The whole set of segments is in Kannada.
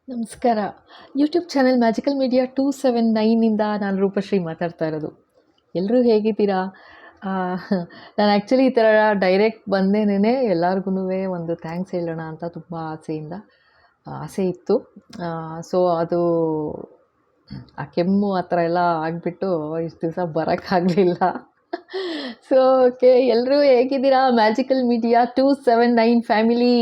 ನಮಸ್ಕಾರ. ಯೂಟ್ಯೂಬ್ ಚಾನೆಲ್ ಮ್ಯಾಜಿಕಲ್ ಮೀಡಿಯಾ 279 ನಾನು ರೂಪಶ್ರೀ ಮಾತಾಡ್ತಾ ಇರೋದು. ಎಲ್ಲರೂ ಹೇಗಿದ್ದೀರಾ? ಆ, ನಾನು ಆ್ಯಕ್ಚುಲಿ ಈ ಥರ ಡೈರೆಕ್ಟ್ ಬಂದೇನೆ ಎಲ್ಲರಿಗೂನುವೆ ಒಂದು ಥ್ಯಾಂಕ್ಸ್ ಹೇಳೋಣ ಅಂತ ತುಂಬ ಆಸೆ ಇತ್ತು. ಸೊ ಅದು ಆ ಕೆಮ್ಮು ಆ ಥರ ಎಲ್ಲ ಆಗಿಬಿಟ್ಟು ಇಷ್ಟು ದಿವಸ ಬರೋಕ್ಕಾಗಲಿಲ್ಲ. ಸೊ ಓಕೆ, ಎಲ್ಲರೂ ಹೇಗಿದ್ದೀರಾ? Magical media 279 family,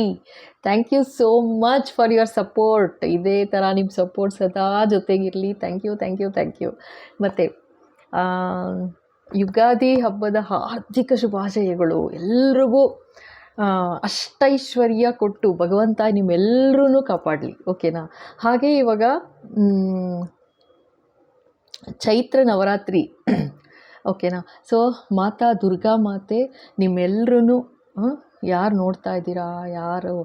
thank you so much for your support. ಇದೇ ಥರ ನಿಮ್ಮ ಸಪೋರ್ಟ್ ಸದಾ ಜೊತೆಗಿರಲಿ. Thank you. ಮತ್ತು ಯುಗಾದಿ ಹಬ್ಬದ ಹಾರ್ದಿಕ ಶುಭಾಶಯಗಳು ಎಲ್ರಿಗೂ. ಅಷ್ಟೈಶ್ವರ್ಯ ಕೊಟ್ಟು ಭಗವಂತ ನಿಮ್ಮೆಲ್ಲರೂ ಕಾಪಾಡಲಿ, ಓಕೆನಾ? ಹಾಗೆ ಇವಾಗ ಚೈತ್ರ ನವರಾತ್ರಿ ಓಕೆನಾ? ಸೊ ಮಾತಾ ದುರ್ಗಾ ಮಾತೆ ನಿಮ್ಮೆಲ್ಲರೂ ಯಾರು ನೋಡ್ತಾ ಇದ್ದೀರಾ, ಯಾರು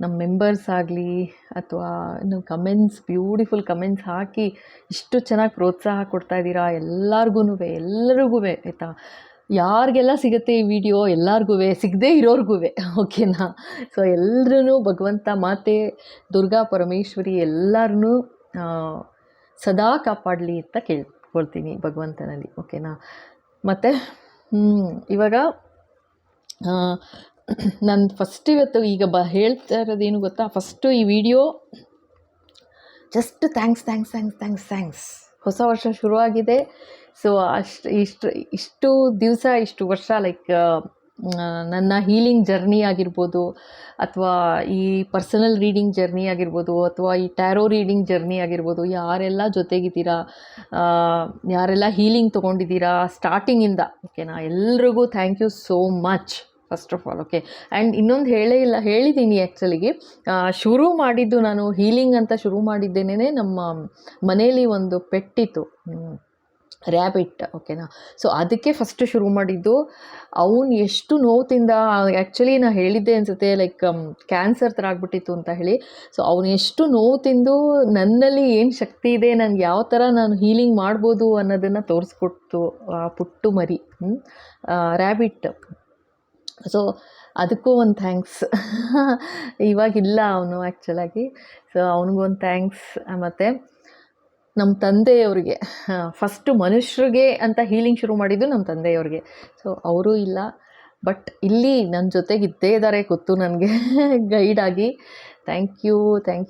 ನಮ್ಮ ಮೆಂಬರ್ಸ್ ಆಗಲಿ ಅಥವಾ ಇನ್ನು ಬ್ಯೂಟಿಫುಲ್ ಕಮೆಂಟ್ಸ್ ಹಾಕಿ ಇಷ್ಟು ಚೆನ್ನಾಗಿ ಪ್ರೋತ್ಸಾಹ ಕೊಡ್ತಾ ಇದ್ದೀರಾ ಎಲ್ಲರಿಗೂ ಆಯಿತಾ? ಯಾರಿಗೆಲ್ಲ ಸಿಗುತ್ತೆ ಈ ವಿಡಿಯೋ ಎಲ್ಲರಿಗೂ, ಸಿಗದೇ ಇರೋರ್ಗೂ, ಓಕೆನಾ? ಸೊ ಎಲ್ಲರೂ ಭಗವಂತ ಮಾತೆ ದುರ್ಗಾ ಪರಮೇಶ್ವರಿ ಎಲ್ಲರನ್ನೂ ಸದಾ ಕಾಪಾಡಲಿ ಅಂತ ಕೇಳ್ಕೊಳ್ತೀನಿ ಭಗವಂತನಲ್ಲಿ, ಓಕೆನಾ? ಮತ್ತು ಇವಾಗ ನಾನು ಫಸ್ಟ್ ಇವತ್ತು ಈಗ ಹೇಳ್ತಾ ಇರೋದೇನು ಗೊತ್ತಾ? ಫಸ್ಟು ಈ ವಿಡಿಯೋ ಜಸ್ಟ್ ಥ್ಯಾಂಕ್ಸ್. ಹೊಸ ವರ್ಷ ಶುರುವಾಗಿದೆ. ಸೊ ಇಷ್ಟು ದಿವಸ ಇಷ್ಟು ವರ್ಷ ಲೈಕ್ ನನ್ನ ಹೀಲಿಂಗ್ ಜರ್ನಿ ಆಗಿರ್ಬೋದು, ಅಥವಾ ಈ ಪರ್ಸನಲ್ ರೀಡಿಂಗ್ ಜರ್ನಿ ಆಗಿರ್ಬೋದು, ಅಥವಾ ಈ ಟ್ಯಾರೋ ರೀಡಿಂಗ್ ಜರ್ನಿ ಆಗಿರ್ಬೋದು, ಯಾರೆಲ್ಲ ಜೊತೆಗಿದ್ದೀರಾ, ಯಾರೆಲ್ಲ ಹೀಲಿಂಗ್ ತೊಗೊಂಡಿದ್ದೀರಾ ಸ್ಟಾರ್ಟಿಂಗಿಂದ, ಓಕೆನಾ? ಎಲ್ರಿಗೂ thank you so much first of all, okay? And ಇನ್ನೊಂದು ಹೇಳಿದ್ದೀನಿ ಆ್ಯಕ್ಚುಲಿಗೆ, ಶುರು ಮಾಡಿದ್ದು ನಾನು ಹೀಲಿಂಗ್ ಅಂತ ಶುರು ಮಾಡಿದ್ದೇನೆ ನಮ್ಮ ಮನೇಲಿ ಒಂದು ಪೆಟ್ಟಿತ್ತು, ರ್ಯಾಬಿಟ್, ಓಕೆನಾ? ಸೊ ಅದಕ್ಕೆ ಫಸ್ಟ್ ಶುರು ಮಾಡಿದ್ದು. ಅವನು ಎಷ್ಟು ನೋವು ತಿಂದ, ಆ್ಯಕ್ಚುಲಿ ನಾನು ಹೇಳಿದ್ದೆ ಅನಿಸುತ್ತೆ, ಲೈಕ್ ಕ್ಯಾನ್ಸರ್ ಥರ ಆಗ್ಬಿಟ್ಟಿತ್ತು ಅಂತ ಹೇಳಿ. ಸೊ ಅವನು ಎಷ್ಟು ನೋವು ತಿಂದು ನನ್ನಲ್ಲಿ ಏನು ಶಕ್ತಿ ಇದೆ, ನನಗೆ ಯಾವ ಥರ ನಾನು ಹೀಲಿಂಗ್ ಮಾಡ್ಬೋದು ಅನ್ನೋದನ್ನು ತೋರಿಸ್ಕೊಡ್ತು ಆ ಪುಟ್ಟು ಮರಿ, ರ್ಯಾಬಿಟ್. ಸೊ ಅದಕ್ಕೂ ಒಂದು ಥ್ಯಾಂಕ್ಸ್. ಇವಾಗಿಲ್ಲ ಅವನು ಆ್ಯಕ್ಚುಲಾಗಿ. ಸೊ ಅವನಿಗೊಂದು ಥ್ಯಾಂಕ್ಸ್. ಮತ್ತು ನಮ್ಮ ತಂದೆಯವ್ರಿಗೆ, ಫಸ್ಟು ಮನುಷ್ಯರಿಗೆ ಅಂತ ಹೀಲಿಂಗ್ ಶುರು ಮಾಡಿದ್ದು ನಮ್ಮ ತಂದೆಯವ್ರಿಗೆ. ಸೊ ಅವರೂ ಇಲ್ಲ, ಬಟ್ ಇಲ್ಲಿ ನನ್ನ ಜೊತೆಗಿದ್ದೇ ಇದ್ದಾರೆ, ಗೊತ್ತು ನನಗೆ ಗೈಡಾಗಿ. ಥ್ಯಾಂಕ್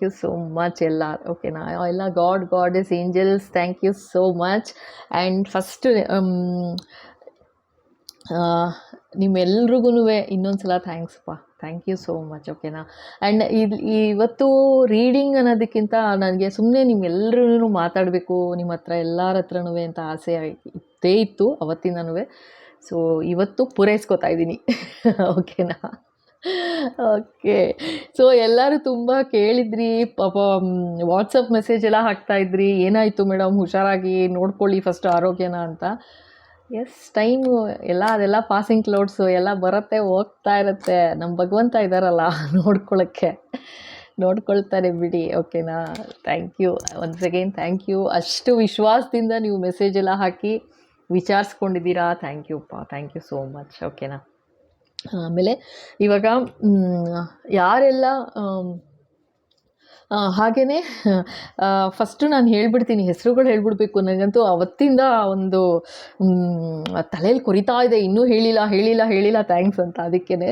ಯು ಸೋ ಮಚ್ ಎಲ್ಲ, ಓಕೆನಾ? ಎಲ್ಲ goddess angels, thank you so much. And first ನಿಮ್ಮೆಲ್ರಿಗೂ ಇನ್ನೊಂದು ಸಲ ಥ್ಯಾಂಕ್ಸ್ಪ, ಥ್ಯಾಂಕ್ ಯು ಸೋ ಮಚ್, ಓಕೆನಾ? ಆ್ಯಂಡ್ ಇವತ್ತು ರೀಡಿಂಗ್ ಅನ್ನೋದಕ್ಕಿಂತ ನನಗೆ ಸುಮ್ಮನೆ ನಿಮ್ಮೆಲ್ಲರೂ ಮಾತಾಡಬೇಕು ನಿಮ್ಮ ಹತ್ರ, ಎಲ್ಲರ ಹತ್ರನೂ ಅಂತ ಆಸೆ ಇದ್ದೇ ಇತ್ತು ಅವತ್ತಿಂದನೂ. ಸೊ ಇವತ್ತು ಪೂರೈಸ್ಕೊತಾ ಇದ್ದೀನಿ, ಓಕೆನಾ? ಓಕೆ. ಸೊ ಎಲ್ಲರೂ ತುಂಬ ಕೇಳಿದ್ರಿ ಪಾಪ, ವಾಟ್ಸಪ್ ಮೆಸೇಜ್ ಎಲ್ಲ ಹಾಕ್ತಾಯಿದ್ರಿ, ಏನಾಯಿತು ಮೇಡಮ್, ಹುಷಾರಾಗಿ ನೋಡ್ಕೊಳ್ಳಿ ಫಸ್ಟ್ ಆರೋಗ್ಯನ ಅಂತ. ಎಸ್, ಟೈಮು ಅದೆಲ್ಲ ಪಾಸಿಂಗ್ ಕ್ಲೌಡ್ಸು, ಎಲ್ಲ ಬರುತ್ತೆ ಹೋಗ್ತಾ ಇರುತ್ತೆ. ನಮ್ಮ ಭಗವಂತ ಇದ್ದಾರಲ್ಲ ನೋಡ್ಕೊಳ್ತಾರೆ ಬಿಡಿ, ಓಕೆನಾ? Thank you once again, thank you. ಅಷ್ಟು ವಿಶ್ವಾಸದಿಂದ ನೀವು ಮೆಸೇಜ್ ಎಲ್ಲ ಹಾಕಿ ವಿಚಾರಿಸ್ಕೊಂಡಿದ್ದೀರಾ, ಥ್ಯಾಂಕ್ ಯು ಸೋ ಮಚ್, ಓಕೆನಾ? ಆಮೇಲೆ ಇವಾಗ ಯಾರೆಲ್ಲ ಹಾಗೆಯೇ ಫಸ್ಟು ನಾನು ಹೇಳ್ಬಿಡ್ತೀನಿ, ಹೆಸರುಗಳು ಹೇಳ್ಬಿಡ್ಬೇಕು. ನನಗಂತೂ ಅವತ್ತಿಂದ ಒಂದು ತಲೆಯಲ್ಲಿ ಕೊರಿತಾ ಇದೆ, ಇನ್ನೂ ಹೇಳಿಲ್ಲ ಥ್ಯಾಂಕ್ಸ್ ಅಂತ, ಅದಕ್ಕೇ.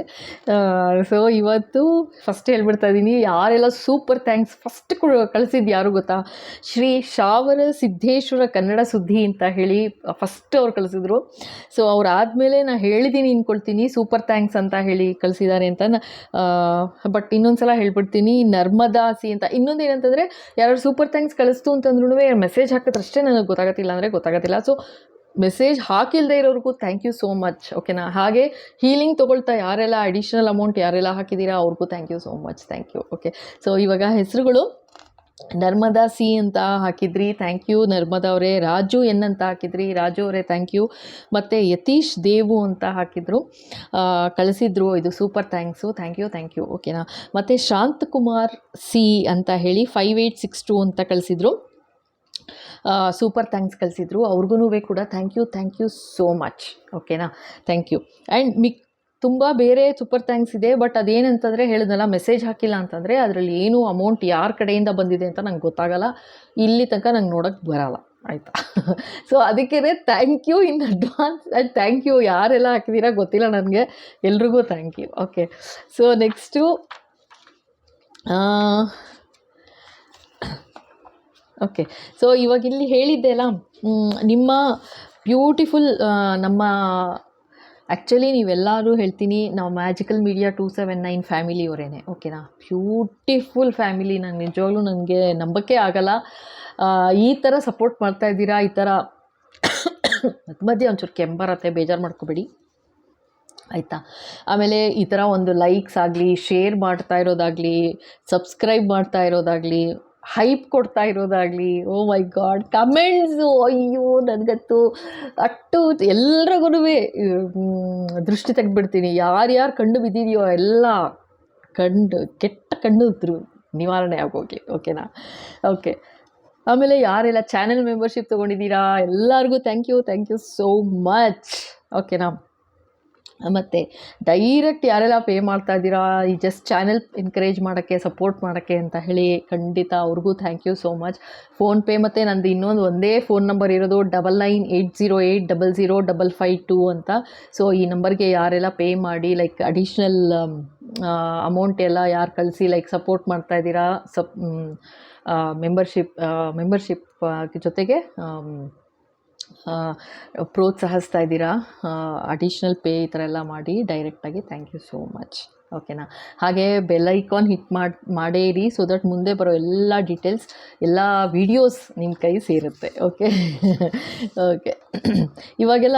ಸೊ ಇವತ್ತು ಫಸ್ಟ್ ಹೇಳ್ಬಿಡ್ತಾ ಇದ್ದೀನಿ, ಯಾರೆಲ್ಲ ಸೂಪರ್ ಥ್ಯಾಂಕ್ಸ್. ಫಸ್ಟ್ ಕಳಿಸಿದ್ದು ಯಾರು ಗೊತ್ತಾ? ಶ್ರೀ ಶಾವರ ಸಿದ್ದೇಶ್ವರ ಕನ್ನಡ ಸುದ್ದಿ ಅಂತ ಹೇಳಿ ಫಸ್ಟ್ ಅವ್ರು ಕಳಿಸಿದ್ರು. ಸೊ ಆದಮೇಲೆ ನಾನು ಹೇಳಿದ್ದೀನಿ ಅಂದ್ಕೊಳ್ತೀನಿ, ಸೂಪರ್ ಥ್ಯಾಂಕ್ಸ್ ಅಂತ ಹೇಳಿ ಕಳಿಸಿದ್ದಾರೆ ಅಂತ. ಬಟ್ ಇನ್ನೊಂದು ಸಲ ಹೇಳ್ಬಿಡ್ತೀನಿ, ನರ್ಮದಾ ಸಿ ಅಂತ. ಇನ್ನೊಂದು ಏನಂತಂದರೆ, ಯಾರು ಸೂಪರ್ ಥ್ಯಾಂಕ್ಸ್ ಕಳಿಸ್ತು ಅಂತಂದ್ರೂ ಮೆಸೇಜ್ ಹಾಕಿದ್ರಷ್ಟೇ ನನಗೆ ಗೊತ್ತಾಗತ್ತಿಲ್ಲ. ಸೊ ಮೆಸೇಜ್ ಹಾಕಿಲ್ಲದೆ ಇರೋರಿಗೂ ಥ್ಯಾಂಕ್ ಯು ಸೋ ಮಚ್, ಓಕೆನಾ? ಹಾಗೆ ಹೀಲಿಂಗ್ ತೊಗೊಳ್ತಾ ಯಾರೆಲ್ಲ ಅಡಿಷ್ನಲ್ ಅಮೌಂಟ್ ಯಾರೆಲ್ಲ ಹಾಕಿದ್ದೀರಾ ಅವ್ರಿಗೂ thank you so much, thank you, okay? So ಇವಾಗ ಹೆಸರುಗಳು, ನರ್ಮದಾ ಸಿ ಅಂತ ಹಾಕಿದ್ರಿ, ಥ್ಯಾಂಕ್ ಯು ನರ್ಮದಾ ಅವರೇ. ರಾಜು ಎನ್ ಅಂತ ಹಾಕಿದ್ರಿ, ರಾಜು ಅವರೇ ಥ್ಯಾಂಕ್ ಯು. ಮತ್ತು ಯತೀಶ್ ದೇವು ಅಂತ ಹಾಕಿದ್ರು, ಕಳಿಸಿದ್ರು, ಇದು ಸೂಪರ್ ಥ್ಯಾಂಕ್ ಯು, ಓಕೆನಾ? ಮತ್ತು ಶಾಂತಕುಮಾರ್ ಸಿ ಅಂತ ಹೇಳಿ 5862 ಅಂತ ಕಳಿಸಿದ್ರು, ಸೂಪರ್ ಥ್ಯಾಂಕ್ಸ್ ಕಳಿಸಿದ್ರು, ಅವ್ರಿಗೂ ಕೂಡ ಥ್ಯಾಂಕ್ ಯು ಸೋ ಮಚ್, ಓಕೆನಾ? Thank you. ಆ್ಯಂಡ್ ತುಂಬ ಬೇರೆ ಸೂಪರ್ ಥ್ಯಾಂಕ್ಸ್ ಇದೆ. ಬಟ್ ಅದೇನಂತಂದರೆ ಹೇಳಿದ್ನಲ್ಲ, ಮೆಸೇಜ್ ಹಾಕಿಲ್ಲ ಅಂತಂದರೆ ಅದರಲ್ಲಿ ಏನು ಅಮೌಂಟ್ ಯಾರ ಕಡೆಯಿಂದ ಬಂದಿದೆ ಅಂತ ನಂಗೆ ಗೊತ್ತಾಗಲ್ಲ. ಇಲ್ಲಿ ತನಕ ನಂಗೆ ನೋಡೋಕ್ಕೆ ಬರಲ್ಲ, ಆಯಿತಾ. ಸೊ ಅದಕ್ಕೇ thank you in advance and thank you. ಯಾರೆಲ್ಲ ಹಾಕಿದ್ದೀರಾ ಗೊತ್ತಿಲ್ಲ ನನಗೆ, ಎಲ್ರಿಗೂ thank you. Okay, so next okay, so ಇವಾಗ ಇಲ್ಲಿ ಹೇಳಿದ್ದೆ ಅಲ್ಲ, ನಿಮ್ಮ ಬ್ಯೂಟಿಫುಲ್ ನಮ್ಮ ಆ್ಯಕ್ಚುಲಿ ನೀವೆಲ್ಲರೂ ಹೇಳ್ತೀನಿ, ನಾವು ಮ್ಯಾಜಿಕಲ್ ಮೀಡಿಯಾ 279 ಫ್ಯಾಮಿಲಿಯವರೇನೆ, ಓಕೆನಾ. Beautiful family. ನಂಗೆ ನಿಜವಾಗ್ಲೂ ನನಗೆ ನಂಬಕ್ಕೆ ಆಗಲ್ಲ, ಈ ಥರ ಸಪೋರ್ಟ್ ಮಾಡ್ತಾಯಿದ್ದೀರಾ. ಈ ಥರ ಮಧ್ಯೆ ಒಂಚೂರು ಕೆಂಬರತ್ತೆ, ಬೇಜಾರು ಮಾಡ್ಕೋಬೇಡಿ, ಆಯಿತಾ. ಆಮೇಲೆ ಈ ಥರ ಒಂದು ಲೈಕ್ಸ್ ಆಗಲಿ, ಶೇರ್ ಮಾಡ್ತಾ ಇರೋದಾಗಲಿ, ಸಬ್ಸ್ಕ್ರೈಬ್ ಮಾಡ್ತಾ ಇರೋದಾಗಲಿ, ಹೈಪ್ ಕೊಡ್ತಾ ಇರೋದಾಗಲಿ, ಓ ಮೈ ಗಾಡ್, ಕಮೆಂಟ್ಸು, ಅಯ್ಯೋ ನನಗಂತೂ ಅಟ್ಟು ಎಲ್ರಿಗೂ ದೃಷ್ಟಿ ತೆಗೆದ್ಬಿಡ್ತೀನಿ. ಯಾರ್ಯಾರು ಕಣ್ಣು ಬಿದ್ದಿದೆಯೋ ಎಲ್ಲ ಕೆಟ್ಟ ಕಣ್ಣು ನಿವಾರಣೆ ಆಗೋಗಿ, ಓಕೆನಾ. ಓಕೆ, ಆಮೇಲೆ ಯಾರೆಲ್ಲ ಚಾನೆಲ್ ಮೆಂಬರ್ಶಿಪ್ ತೊಗೊಂಡಿದ್ದೀರಾ ಎಲ್ಲರಿಗೂ ಥ್ಯಾಂಕ್ ಯು ಸೋ ಮಚ್, ಓಕೆನಾ. ಮತ್ತು ಡೈರೆಕ್ಟ್ ಯಾರೆಲ್ಲ ಪೇ ಮಾಡ್ತಾ ಇದ್ದೀರಾ ಈ ಜಸ್ಟ್ ಚಾನೆಲ್ ಎನ್ಕರೇಜ್ ಮಾಡೋಕ್ಕೆ, ಸಪೋರ್ಟ್ ಮಾಡೋಕ್ಕೆ ಅಂತ ಹೇಳಿ, ಖಂಡಿತ ಅವ್ರಿಗೂ thank you so much. PhonePe ಮತ್ತು ನಂದು ಒಂದೇ ಫೋನ್ ನಂಬರ್ ಇರೋದು 9980800552 ಅಂತ. ಸೊ ಈ ನಂಬರ್ಗೆ ಯಾರೆಲ್ಲ ಪೇ ಮಾಡಿ, ಲೈಕ್ ಅಡಿಷ್ನಲ್ ಅಮೌಂಟ್ ಎಲ್ಲ ಯಾರು ಕಳಿಸಿ ಲೈಕ್ ಸಪೋರ್ಟ್ ಮಾಡ್ತಾ ಇದ್ದೀರಾ, ಮೆಂಬರ್ಶಿಪ್ ಜೊತೆಗೆ ಪ್ರೋತ್ಸಾಹಿಸ್ತಾ ಇದ್ದೀರಾ, ಅಡಿಷ್ನಲ್ ಪೇ ಈ ಥರ ಎಲ್ಲ ಮಾಡಿ ಡೈರೆಕ್ಟಾಗಿ ಥ್ಯಾಂಕ್ ಯು ಸೋ ಮಚ್, ಓಕೆನಾ. ಹಾಗೆ ಬೆಲ್ ಐಕಾನ್ ಹಿಟ್ ಮಾಡೇ ಇರಿ, ಸೊ ದಟ್ ಮುಂದೆ ಬರೋ ಎಲ್ಲ ಡೀಟೇಲ್ಸ್, ಎಲ್ಲ ವೀಡಿಯೋಸ್ ನಿಮ್ಮ ಕೈ ಸೇರುತ್ತೆ, ಓಕೆ. ಓಕೆ, ಇವಾಗೆಲ್ಲ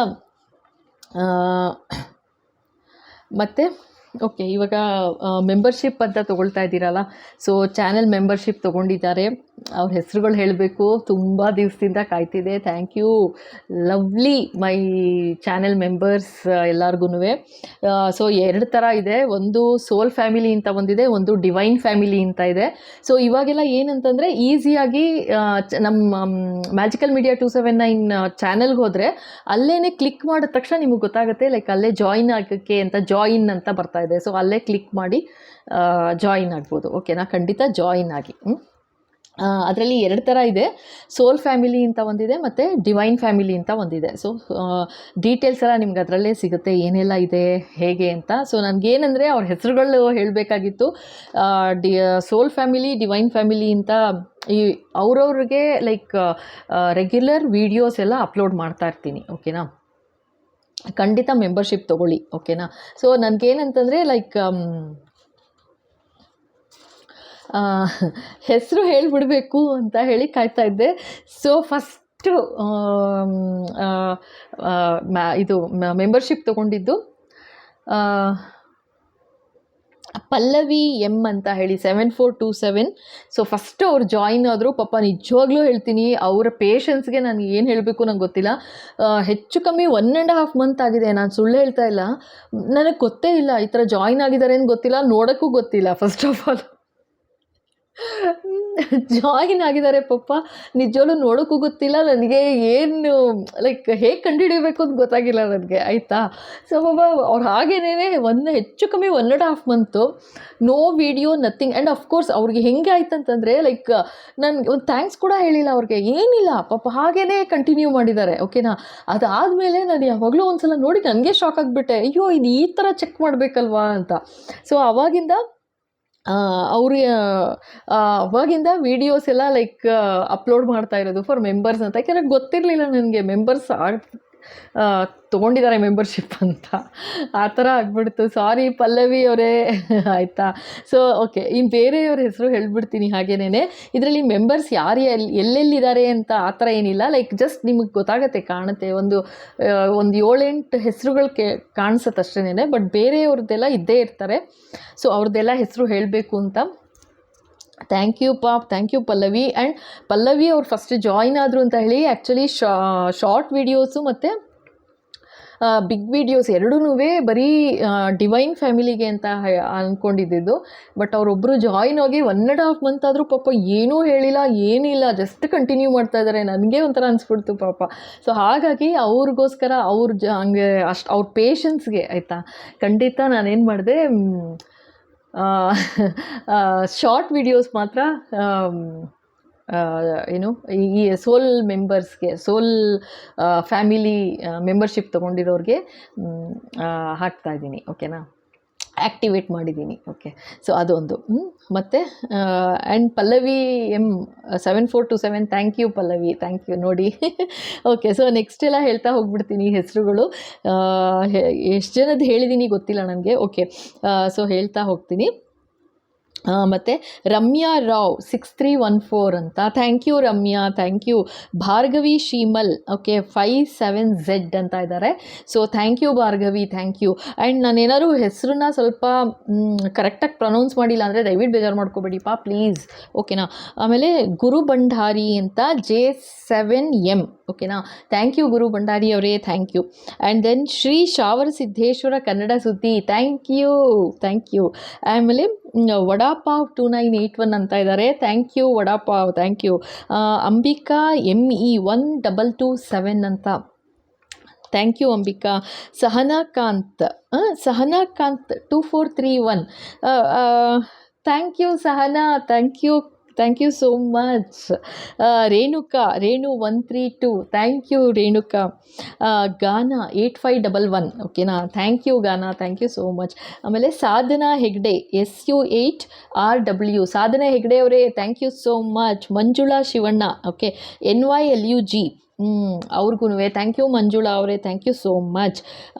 ಮತ್ತು ಓಕೆ, ಇವಾಗ ಮೆಂಬರ್ಶಿಪ್ ಅಂತ ತೊಗೊಳ್ತಾ ಇದ್ದೀರಲ್ಲ, ಸೊ ಚಾನೆಲ್ ಮೆಂಬರ್ಶಿಪ್ ತೊಗೊಂಡಿದ್ದಾರೆ, ಅವ್ರ ಹೆಸರುಗಳು ಹೇಳಬೇಕು. ತುಂಬ ದಿವಸದಿಂದ ಕಾಯ್ತಿದೆ. Thank you lovely my channel members ಎಲ್ಲರಿಗೂ. ಸೊ 2 ಥರ ಇದೆ, ಒಂದು ಸೋಲ್ ಫ್ಯಾಮಿಲಿ ಅಂತ ಒಂದಿದೆ, ಒಂದು ಡಿವೈನ್ ಫ್ಯಾಮಿಲಿ ಅಂತ ಇದೆ. ಸೊ ಇವಾಗೆಲ್ಲ ಏನಂತಂದರೆ ಈಸಿಯಾಗಿ ನಮ್ಮ ಮ್ಯಾಜಿಕಲ್ ಮೀಡಿಯಾ 279 ಚಾನೆಲ್ಗೆ ಹೋದರೆ ಅಲ್ಲೇ ಕ್ಲಿಕ್ ಮಾಡಿದ ತಕ್ಷಣ ನಿಮಗೆ ಗೊತ್ತಾಗುತ್ತೆ, ಲೈಕ್ ಅಲ್ಲೇ ಜಾಯಿನ್ ಆಗೋಕ್ಕೆ ಅಂತ ಜಾಯಿನ್ ಅಂತ ಬರ್ತಾ ಇದೆ. ಸೊ ಅಲ್ಲೇ ಕ್ಲಿಕ್ ಮಾಡಿ ಜಾಯಿನ್ ಆಗ್ಬೋದು, ಓಕೆನಾ. ಖಂಡಿತ ಜಾಯಿನ್ ಆಗಿ. ಅದರಲ್ಲಿ 2 ಥರ ಇದೆ, ಸೋಲ್ ಫ್ಯಾಮಿಲಿ ಅಂತ ಒಂದಿದೆ ಮತ್ತು ಡಿವೈನ್ ಫ್ಯಾಮಿಲಿ ಅಂತ ಒಂದಿದೆ. ಸೊ ಡೀಟೇಲ್ಸ್ ಎಲ್ಲ ನಿಮ್ಗೆ ಅದರಲ್ಲೇ ಸಿಗುತ್ತೆ, ಏನೆಲ್ಲ ಇದೆ ಹೇಗೆ ಅಂತ. ಸೊ ನನಗೇನೆಂದರೆ ಅವ್ರ ಹೆಸರುಗಳು ಹೇಳಬೇಕಾಗಿತ್ತು. ಸೋಲ್ ಫ್ಯಾಮಿಲಿ, ಡಿವೈನ್ ಫ್ಯಾಮಿಲಿ ಅಂತ ಈ ಅವ್ರವ್ರಿಗೆ ಲೈಕ್ ರೆಗ್ಯುಲರ್ ವೀಡಿಯೋಸ್ ಎಲ್ಲ ಅಪ್ಲೋಡ್ ಮಾಡ್ತಾ ಇರ್ತೀನಿ, ಓಕೆನಾ. ಖಂಡಿತ ಮೆಂಬರ್ಶಿಪ್ ತೊಗೊಳ್ಳಿ, ಓಕೆನಾ. ಸೊ ನನಗೇನಂತಂದರೆ ಲೈಕ್ ಹೆಸರು ಹೇಳಿಬಿಡಬೇಕು ಅಂತ ಹೇಳಿ ಕಾಯ್ತಾ ಇದ್ದೆ. ಸೊ ಫಸ್ಟು ಇದು ಮೆಂಬರ್ಶಿಪ್ ತೊಗೊಂಡಿದ್ದು ಪಲ್ಲವಿ ಎಮ್ ಅಂತ ಹೇಳಿ 7427. ಸೊ ಫಸ್ಟು ಅವ್ರು ಜಾಯಿನ್ ಆದರು. ಪಾಪ ನಿಜವಾಗ್ಲೂ ಹೇಳ್ತೀನಿ, ಅವರ ಪೇಷನ್ಸ್ಗೆ ನಾನು ಏನು ಹೇಳಬೇಕು ನಂಗೆ ಗೊತ್ತಿಲ್ಲ. ಹೆಚ್ಚು ಕಮ್ಮಿ 1.5 ಮಂತ್ ಆಗಿದೆ, ನಾನು ಸುಳ್ಳು ಹೇಳ್ತಾ ಇಲ್ಲ. ನನಗೆ ಗೊತ್ತೇ ಇಲ್ಲ ಈ ಥರ ಜಾಯಿನ್ ಆಗಿದ್ದಾರೆ ಅಂತ ಗೊತ್ತಿಲ್ಲ, ನೋಡೋಕ್ಕೂ ಗೊತ್ತಿಲ್ಲ. ಫಸ್ಟ್ ಆಫ್ ಆಲ್ ಜಾಯಿನ್ ಆಗಿದ್ದಾರೆ ಪಾಪ, ನಿಜವಾಗ್ಲೂ ನೋಡೋಕ್ಕೂ ಗೊತ್ತಿಲ್ಲ ನನಗೆ, ಏನು ಲೈಕ್ ಹೇಗೆ ಕಂಡುಹಿಡಿಯಬೇಕು ಅಂತ ಗೊತ್ತಾಗಿಲ್ಲ ನನಗೆ, ಆಯಿತಾ. ಸೊ ಪಾಪ ಅವ್ರು ಹಾಗೇನೇ ಹೆಚ್ಚು ಕಮ್ಮಿ 1.5 month no video nothing. And of course ಅವ್ರಿಗೆ ಹೆಂಗೆ ಆಯ್ತಂತಂದರೆ ಲೈಕ್ ನನಗೆ ಒಂದು ಥ್ಯಾಂಕ್ಸ್ ಕೂಡ ಹೇಳಿಲ್ಲ ಅವ್ರಿಗೆ, ಏನಿಲ್ಲ ಪಾಪ ಹಾಗೇ ಕಂಟಿನ್ಯೂ ಮಾಡಿದ್ದಾರೆ, ಓಕೆನಾ. ಅದಾದಮೇಲೆ ನಾನು ಯಾವಾಗಲೂ ಒಂದು ಸಲ ನೋಡಿ ನನಗೆ ಶಾಕ್ ಆಗಿಬಿಟ್ಟೆ, ಅಯ್ಯೋ ಇದು ಈ ಥರ ಚೆಕ್ ಮಾಡಬೇಕಲ್ವಾ ಅಂತ. ಸೊ ಅವಾಗಿಂದ ಅವಾಗಿಂದ ವೀಡಿಯೋಸ್ ಎಲ್ಲ ಲೈಕ್ ಅಪ್ಲೋಡ್ ಮಾಡ್ತಾ ಇರೋದು ಫಾರ್ ಮೆಂಬರ್ಸ್ ಅಂತ. ಯಾಕೆಂದರೆ ಗೊತ್ತಿರಲಿಲ್ಲ ನನಗೆ ಮೆಂಬರ್ಸ್ ತೊಗೊಂಡಿದ್ದಾರೆ ಮೆಂಬರ್ಶಿಪ್ ಅಂತ, ಆ ಥರ ಆಗ್ಬಿಡ್ತು. ಸಾರಿ ಪಲ್ಲವಿ ಅವರೇ, ಆಯಿತಾ. ಸೊ ಓಕೆ, ಇನ್ನು ಬೇರೆಯವ್ರ ಹೆಸರು ಹೇಳ್ಬಿಡ್ತೀನಿ ಹಾಗೇನೇ. ಇದರಲ್ಲಿ ಮೆಂಬರ್ಸ್ ಯಾರು ಎಲ್ಲೆಲ್ಲಿದ್ದಾರೆ ಅಂತ ಆ ಥರ ಏನಿಲ್ಲ, ಲೈಕ್ ಜಸ್ಟ್ ನಿಮಗೆ ಗೊತ್ತಾಗತ್ತೆ, ಕಾಣುತ್ತೆ, ಒಂದು 7-8 ಹೆಸರುಗಳು ಕಾಣಿಸುತ್ತೆ ಅಷ್ಟೇನೆ. ಬಟ್ ಬೇರೆಯವ್ರದ್ದೆಲ್ಲ ಇದ್ದೇ ಇರ್ತಾರೆ. ಸೊ ಅವ್ರದ್ದೆಲ್ಲ ಹೆಸರು ಹೇಳಬೇಕು ಅಂತ. Thank you Pallavi. And Pallavi ಅವ್ರು ಫಸ್ಟ್ ಜಾಯಿನ್ ಆದರು ಅಂತ ಹೇಳಿ ಆ್ಯಕ್ಚುಲಿ ಶಾರ್ಟ್ ವೀಡಿಯೋಸು ಮತ್ತು ಬಿಗ್ ವೀಡಿಯೋಸ್ ಎರಡೂ ಬರೀ ಡಿವೈನ್ ಫ್ಯಾಮಿಲಿಗೆ ಅಂತ ಅಂದ್ಕೊಂಡಿದ್ದು. ಬಟ್ ಅವರೊಬ್ಬರು ಜಾಯಿನ್ ಆಗಿ 1.5 ಮಂತ್ ಆದರೂ ಪಾಪ ಏನೂ ಹೇಳಿಲ್ಲ, ಏನಿಲ್ಲ, ಜಸ್ಟ್ ಕಂಟಿನ್ಯೂ ಮಾಡ್ತಾ ಇದ್ದಾರೆ. ನನಗೆ ಒಂಥರ ಅನಿಸ್ಬಿಡ್ತು ಪಾಪ. ಸೊ ಹಾಗಾಗಿ ಅವ್ರಿಗೋಸ್ಕರ ಹಂಗೆ ಅವ್ರ ಪೇಷನ್ಸ್ಗೆ ಆಯಿತಾ, ಖಂಡಿತ ನಾನೇನು ಮಾಡಿದೆ, ಶಾರ್ಟ್ ವಿಡಿಯೋಸ್ ಮಾತ್ರ ಏನು ಈ ಸೋಲ್ ಮೆಂಬರ್ಸ್ಗೆ, ಸೋಲ್ ಫ್ಯಾಮಿಲಿ ಮೆಂಬರ್ಶಿಪ್ ತೊಗೊಂಡಿರೋರಿಗೆ ಹಾಕ್ತಾಯಿದ್ದೀನಿ. ಓಕೆನಾ, ಆ್ಯಕ್ಟಿವೇಟ್ ಮಾಡಿದ್ದೀನಿ. ಓಕೆ, ಸೊ ಅದೊಂದು. ಮತ್ತು and Pallavi M7427, thank you Pallavi, thank you. ನೋಡಿ ಓಕೆ, ಸೊ ನೆಕ್ಸ್ಟ್ ಎಲ್ಲ ಹೇಳ್ತಾ ಹೋಗ್ಬಿಡ್ತೀನಿ ಹೆಸರುಗಳು. ಎಷ್ಟು ಜನದ್ದು ಹೇಳಿದ್ದೀನಿ ಗೊತ್ತಿಲ್ಲ ನನಗೆ. ಓಕೆ, ಸೊ ಹೇಳ್ತಾ ಹೋಗ್ತೀನಿ. ಮತ್ತು ರಮ್ಯಾ ರಾವ್ 6314 ಅಂತ, thank you Ramya, thank you. Bhargavi Sheemal, okay 57Z ಅಂತ ಇದ್ದಾರೆ. So thank you Bhargavi, thank you. And ನಾನೇನಾದ್ರು ಹೆಸರನ್ನ ಸ್ವಲ್ಪ ಕರೆಕ್ಟಾಗಿ ಪ್ರೊನೌನ್ಸ್ ಮಾಡಿಲ್ಲ ಅಂದರೆ ದಯವಿಟ್ಟು ಬೇಜಾರು ಮಾಡ್ಕೋಬೇಡಿಪ್ಪ ಪ್ಲೀಸ್. ಓಕೆನಾ. ಆಮೇಲೆ ಗುರು ಭಂಡಾರಿ ಅಂತ J7M, ಓಕೆನಾ, ಥ್ಯಾಂಕ್ ಯು ಗುರು ಭಂಡಾರಿ ಅವರೇ, thank you. And then Shri Shavara Siddeshwara Kannada Suddi, thank you, thank you. ಆಮೇಲೆ ವಡಾಪಾವ್ 2981 ಅಂತ ಇದ್ದಾರೆ, thank you Vadapav, thank you. Ambika ME 1227 ಅಂತ, thank you Ambika. Sahanakant 2431, thank you Sahana, thank you so much. Renuka 132, thank you Renuka. Gana 8511, ಓಕೆನಾ, thank you Gana, thank you so much. ಆಮೇಲೆ ಸಾಧನಾ ಹೆಗ್ಡೆ SU8RW, ಸಾಧನಾ ಹೆಗ್ಡೆ ಅವರೇ, thank you so much. Manjula Shivanna, okay NYLUG, ಅವ್ರಿಗೂ ಥ್ಯಾಂಕ್ ಯು ಮಂಜುಳಾ ಅವರೇ, thank you so much.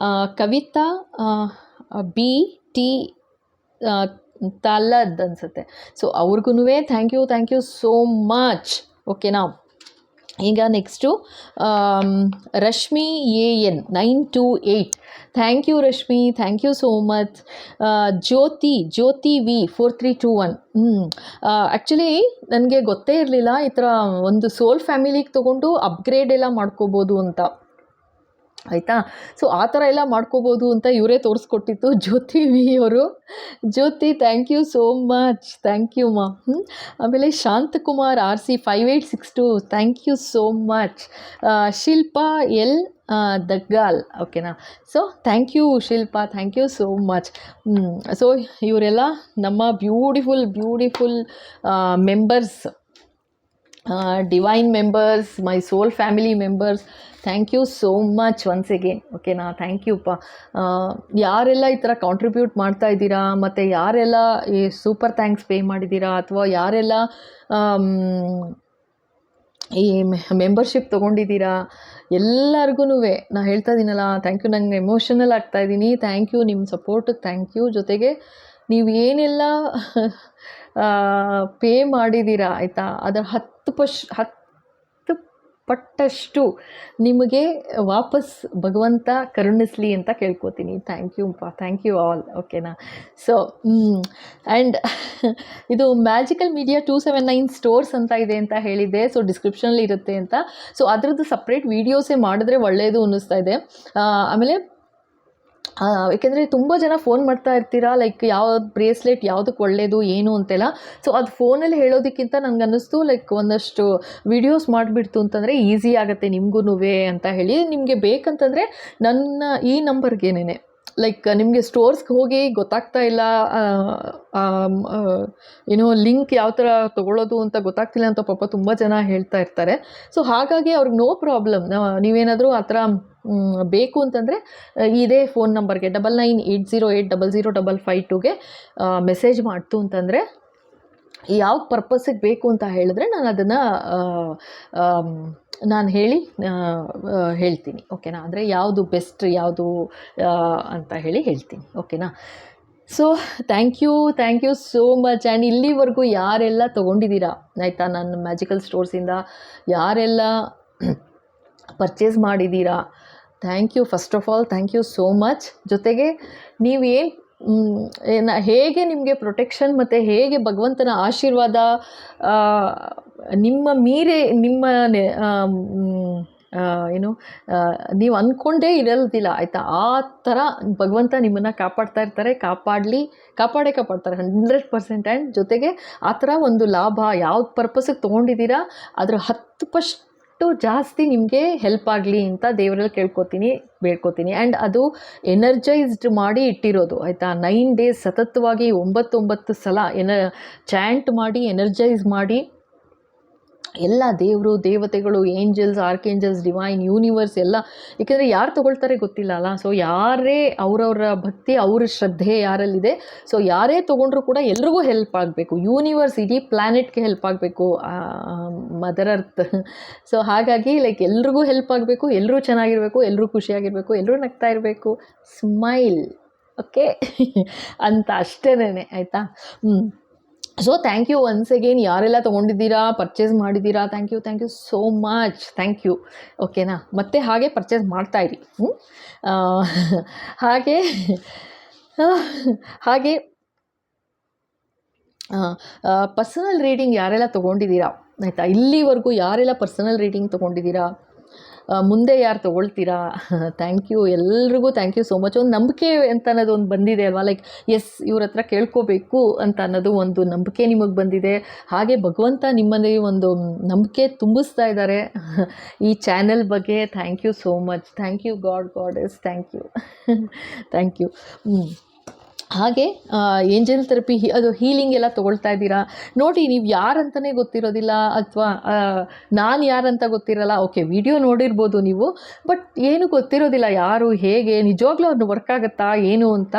Kavitha BT ತಲದ್ ಅನಿಸುತ್ತೆ, ಸೊ ಅವ್ರಿಗೂ ಥ್ಯಾಂಕ್ ಯು ಸೋ ಮಚ್. ಓಕೆನಾ. ಈಗ next Rashmi AN 928, thank you Rashmi, thank you so much. Jyoti V 4321, actually ನನಗೆ ಗೊತ್ತೇ ಇರಲಿಲ್ಲ ಈ ಥರ ಒಂದು ಸೋಲ್ ಫ್ಯಾಮಿಲಿಗೆ ತೊಗೊಂಡು ಅಪ್ಗ್ರೇಡ್ ಎಲ್ಲ ಮಾಡ್ಕೋಬೋದು ಅಂತ, ಆಯಿತಾ. ಸೊ ಆ ಥರ ಎಲ್ಲ ಮಾಡ್ಕೋಬೋದು ಅಂತ ಇವರೇ ತೋರಿಸ್ಕೊಟ್ಟಿತ್ತು ಜ್ಯೋತಿ V ಅವರು. Jyothi, thank you so much, thank you ಮಾ. ಆಮೇಲೆ Shanthakumar RC 5862, thank you so much. Shilpa L Daggal, ಓಕೆನಾ. So thank you Shilpa, thank you so much. So ಇವರೆಲ್ಲ ನಮ್ಮ beautiful members, divine members, my soul family members. Thank you so much once again. ಓಕೆನಾ, ಥ್ಯಾಂಕ್ ಯುಪ್ಪ. ಯಾರೆಲ್ಲ ಈ ಥರ ಕಾಂಟ್ರಿಬ್ಯೂಟ್ ಮಾಡ್ತಾ ಇದ್ದೀರಾ, ಮತ್ತು ಯಾರೆಲ್ಲ ಈ ಸೂಪರ್ ಥ್ಯಾಂಕ್ಸ್ ಪೇ ಮಾಡಿದ್ದೀರಾ, ಅಥವಾ ಯಾರೆಲ್ಲ ಈ ಮೆಂಬರ್ಶಿಪ್ ತೊಗೊಂಡಿದ್ದೀರಾ, ಎಲ್ಲರಿಗೂ ನಾನು ಹೇಳ್ತಾ ಇದ್ದೀನಲ್ಲ, ಥ್ಯಾಂಕ್ ಯು. ನನಗೆ ಎಮೋಷನಲ್ ಆಗ್ತಾಯಿದ್ದೀನಿ. ಥ್ಯಾಂಕ್ ಯು, ನಿಮ್ಮ ಸಪೋರ್ಟಿಗೆ ಥ್ಯಾಂಕ್ ಯು. ಜೊತೆಗೆ ನೀವು ಏನೆಲ್ಲ ಪೇ ಮಾಡಿದ್ದೀರಾ ಆಯಿತಾ, ಅದರ 10 ಪಟ್ಟಷ್ಟು ನಿಮಗೆ ವಾಪಸ್ ಭಗವಂತ ಕರುಣಿಸಲಿ ಅಂತ ಕೇಳ್ಕೊತೀನಿ. ಥ್ಯಾಂಕ್ ಯು ಅಪ್ಪ, ಥ್ಯಾಂಕ್ ಯು ಆಲ್. ಓಕೆನಾ. ಸೊ ಆ್ಯಂಡ್ ಇದು ಮ್ಯಾಜಿಕಲ್ ಮೀಡಿಯಾ 279 ಸ್ಟೋರ್ಸ್ ಅಂತ ಇದೆ ಅಂತ ಹೇಳಿದ್ದೆ, ಸೊ ಡಿಸ್ಕ್ರಿಪ್ಷನಲ್ಲಿ ಇರುತ್ತೆ ಅಂತ. ಸೊ ಅದರದ್ದು ಸಪ್ರೇಟ್ ವೀಡಿಯೋಸೇ ಮಾಡಿದ್ರೆ ಒಳ್ಳೆಯದು ಅನ್ನಿಸ್ತಾ ಇದೆ. ಆಮೇಲೆ ಏಕೆಂದರೆ ತುಂಬ ಜನ ಫೋನ್ ಮಾಡ್ತಾ ಇರ್ತೀರಾ, ಲೈಕ್ ಯಾವ ಬ್ರೇಸ್ಲೆಟ್ ಯಾವುದಕ್ಕೆ ಒಳ್ಳೆಯದು ಏನು ಅಂತೆಲ್ಲ. ಸೊ ಅದು ಫೋನಲ್ಲಿ ಹೇಳೋದಕ್ಕಿಂತ ನನಗೆ ಅನ್ನಿಸ್ತು ಲೈಕ್ ಒಂದಷ್ಟು ವೀಡಿಯೋಸ್ ಮಾಡಿಬಿಡ್ತು ಅಂತಂದರೆ ಈಸಿ ಆಗುತ್ತೆ ನಿಮಗೂ ಅಂತ ಹೇಳಿ. ನಿಮಗೆ ಬೇಕಂತಂದರೆ ನನ್ನ ಈ ನಂಬರ್ಗೇನೆ, ಲೈಕ್ ನಿಮಗೆ ಸ್ಟೋರ್ಸ್ಗೆ ಹೋಗಿ ಗೊತ್ತಾಗ್ತಾ ಇಲ್ಲ, ಏನೋ ಲಿಂಕ್ ಯಾವ ಥರ ತೊಗೊಳ್ಳೋದು ಅಂತ ಗೊತ್ತಾಗ್ತಿಲ್ಲ ಅಂತ ಪಾಪ ತುಂಬ ಜನ ಹೇಳ್ತಾ ಇರ್ತಾರೆ. ಸೊ ಹಾಗಾಗಿ ಅವ್ರಿಗೆ ನೋ ಪ್ರಾಬ್ಲಮ್. ನೀವೇನಾದರೂ ಆ ಥರ ಬೇಕು ಅಂತಂದರೆ ಇದೇ ಫೋನ್ ನಂಬರ್ಗೆ 9980800552ಗೆ ಮೆಸೇಜ್ ಮಾಡ್ತು ಅಂತಂದರೆ ಯಾವ ಪರ್ಪಸ್ಸಿಗೆ ಬೇಕು ಅಂತ ಹೇಳಿದ್ರೆ ನಾನು ಅದನ್ನು ಹೇಳ್ತೀನಿ. ಓಕೆನಾ. ಅಂದರೆ ಯಾವುದು ಬೆಸ್ಟ್ ಯಾವುದು ಅಂತ ಹೇಳ್ತೀನಿ. ಓಕೆನಾ. So thank you so much. And ಇಲ್ಲಿವರೆಗೂ ಯಾರೆಲ್ಲ ತೊಗೊಂಡಿದ್ದೀರಾ ಆಯಿತಾ, ನನ್ನ ಮ್ಯಾಜಿಕಲ್ ಸ್ಟೋರ್ಸಿಂದ ಯಾರೆಲ್ಲ ಪರ್ಚೇಸ್ ಮಾಡಿದ್ದೀರಾ, thank you. First of all thank you so much. ಜೊತೆಗೆ ಹೇಗೆ ನಿಮಗೆ ಪ್ರೊಟೆಕ್ಷನ್ ಮತ್ತು ಹೇಗೆ ಭಗವಂತನ ಆಶೀರ್ವಾದ ನಿಮ್ಮ ಏನು ನೀವು ಅಂದ್ಕೊಂಡೇ ಇರೋದಿಲ್ಲ ಆಯಿತಾ. ಆ ಥರ ಭಗವಂತ ನಿಮ್ಮನ್ನು ಕಾಪಾಡ್ತಾ ಇರ್ತಾರೆ, ಕಾಪಾಡ್ತಾರೆ 100%. ಆ್ಯಂಡ್ ಜೊತೆಗೆ ಆ ಥರ ಒಂದು ಲಾಭ ಯಾವ್ದು ಪರ್ಪಸ್ಸಿಗೆ ತೊಗೊಂಡಿದ್ದೀರಾ ಅದ್ರ 10% ಜಾಸ್ತಿ ನಿಮಗೆ ಹೆಲ್ಪ್ ಆಗಲಿ ಅಂತ ದೇವರಲ್ಲಿ ಬೇಡ್ಕೋತೀನಿ. ಆ್ಯಂಡ್ ಅದು ಎನರ್ಜೈಸ್ಡ್ ಮಾಡಿ ಇಟ್ಟಿರೋದು ಆಯಿತಾ. 9 ಡೇಸ್ ಸತತವಾಗಿ 9 ಸಲ ಚಾಂಟ್ ಮಾಡಿ ಎನರ್ಜೈಸ್ ಮಾಡಿ ಎಲ್ಲ ದೇವರು ದೇವತೆಗಳು, ಏಂಜಲ್ಸ್, ಆರ್ಕೇಂಜಲ್ಸ್, ಡಿವೈನ್ ಯೂನಿವರ್ಸ್ ಎಲ್ಲ, ಏಕೆಂದರೆ ಯಾರು ತೊಗೊಳ್ತಾರೆ ಗೊತ್ತಿಲ್ಲ ಅಲ್ಲ. ಸೊ ಯಾರೇ ಅವರವರ ಭಕ್ತಿ, ಅವ್ರ ಶ್ರದ್ಧೆ ಯಾರಲ್ಲಿದೆ, ಸೊ ಯಾರೇ ತೊಗೊಂಡ್ರೂ ಕೂಡ ಎಲ್ರಿಗೂ ಹೆಲ್ಪ್ ಆಗಬೇಕು. ಯೂನಿವರ್ಸ್ ಇಡೀ ಪ್ಲ್ಯಾನೆಟ್ಗೆ ಹೆಲ್ಪ್ ಆಗಬೇಕು, ಮದರ್ ಅರ್ತ್. ಸೊ ಹಾಗಾಗಿ ಲೈಕ್ ಎಲ್ರಿಗೂ ಹೆಲ್ಪ್ ಆಗಬೇಕು, ಎಲ್ಲರೂ ಚೆನ್ನಾಗಿರಬೇಕು, ಎಲ್ಲರೂ ಖುಷಿಯಾಗಿರಬೇಕು, ಎಲ್ಲರೂ ನಗ್ತಾ ಇರಬೇಕು, ಸ್ಮೈಲ್, ಓಕೆ ಅಂತ ಅಷ್ಟೇನೆ ಆಯಿತಾ. So thank you once again, ಯಾರೆಲ್ಲ ತೊಗೊಂಡಿದ್ದೀರಾ, ಪರ್ಚೇಸ್ ಮಾಡಿದ್ದೀರಾ, thank you so much, thank you. ಓಕೆನಾ, ಮತ್ತೆ ಹಾಗೆ ಪರ್ಚೇಸ್ ಮಾಡ್ತಾಯಿರಿ. ಹಾಗೆ ಪರ್ಸನಲ್ ರೀಡಿಂಗ್ ಯಾರೆಲ್ಲ ತೊಗೊಂಡಿದ್ದೀರಾ ಆಯಿತಾ, ಇಲ್ಲಿವರೆಗೂ ಯಾರೆಲ್ಲ ಪರ್ಸನಲ್ ರೀಡಿಂಗ್ ತೊಗೊಂಡಿದ್ದೀರಾ, ಮುಂದೆ ಯಾರು ತೊಗೊಳ್ತೀರಾ, ಥ್ಯಾಂಕ್ ಯು, ಎಲ್ರಿಗೂ ಥ್ಯಾಂಕ್ ಯು ಸೋ ಮಚ್. ಒಂದು ನಂಬಿಕೆ ಅಂತ ಅನ್ನೋದು ಒಂದು ಬಂದಿದೆ ಅಲ್ವಾ, ಲೈಕ್ ಎಸ್ ಇವ್ರ ಹತ್ರ ಕೇಳ್ಕೋಬೇಕು ಅಂತ ಅನ್ನೋದು ಒಂದು ನಂಬಿಕೆ ನಿಮಗೆ ಬಂದಿದೆ. ಹಾಗೆ ಭಗವಂತ ನಿಮ್ಮಲ್ಲಿ ಒಂದು ನಂಬಿಕೆ ತುಂಬಿಸ್ತಾ ಇದ್ದಾರೆ ಈ ಚಾನೆಲ್ ಬಗ್ಗೆ. Thank you so much, thank you goddess, thank you. ಹಾಗೆ ಏಂಜಲ್ ಥೆರಪಿ ಅದು ಹೀಲಿಂಗ್ ಎಲ್ಲ ತೊಗೊಳ್ತಾ ಇದ್ದೀರಾ ನೋಡಿ. ನೀವು ಯಾರಂತಲೇ ಗೊತ್ತಿರೋದಿಲ್ಲ, ಅಥವಾ ನಾನು ಯಾರಂತ ಗೊತ್ತಿರಲ್ಲ. ಓಕೆ, ವಿಡಿಯೋ ನೋಡಿರ್ಬೋದು ನೀವು, ಬಟ್ ಏನು ಗೊತ್ತಿರೋದಿಲ್ಲ ಯಾರು ಹೇಗೆ, ನಿಜವಾಗ್ಲೂ ಅದು ವರ್ಕ್ ಆಗುತ್ತಾ ಏನು ಅಂತ.